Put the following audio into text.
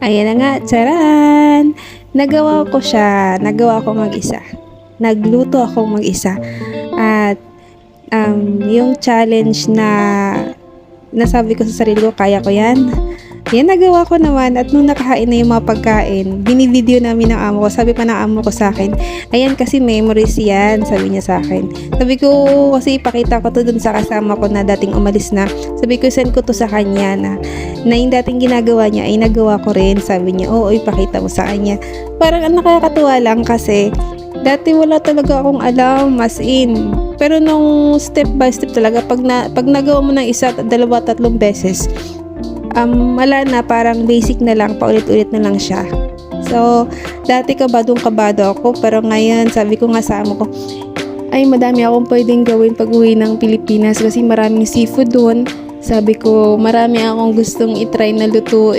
Ayan na nga, charan! Nagawa ko siya. Nagawa ko mag-isa. Nagluto ako mag-isa. At yung challenge na nasabi ko sa sarili ko, kaya ko yan. Yan, nagawa ko naman. At nung nakahain na yung mga pagkain, binivideo namin ng amo ko. Sabi pa ng amo ko sa akin, ayan kasi memories yan, sabi niya sa akin. Sabi ko, kasi ipakita ko to dun sa kasama ko na dating umalis na. Sabi ko, send ko to sa kanya na yung dating ginagawa niya ay nagawa ko rin. Sabi niya, oo, ipakita mo sa kanya. Parang nakakatuwa lang kasi dati wala talaga akong alam, as in. Pero nung step by step talaga, pag nagawa mo ng isa, dalawa, tatlong beses, wala na, parang basic na lang, paulit-ulit na lang siya. So, dati kabadong-kabado ako, pero ngayon, sabi ko nga sa amo ko, ay madami akong pwedeng gawin pag uwi ng Pilipinas kasi maraming seafood doon. Sabi ko, marami akong gustong itry na lutuin.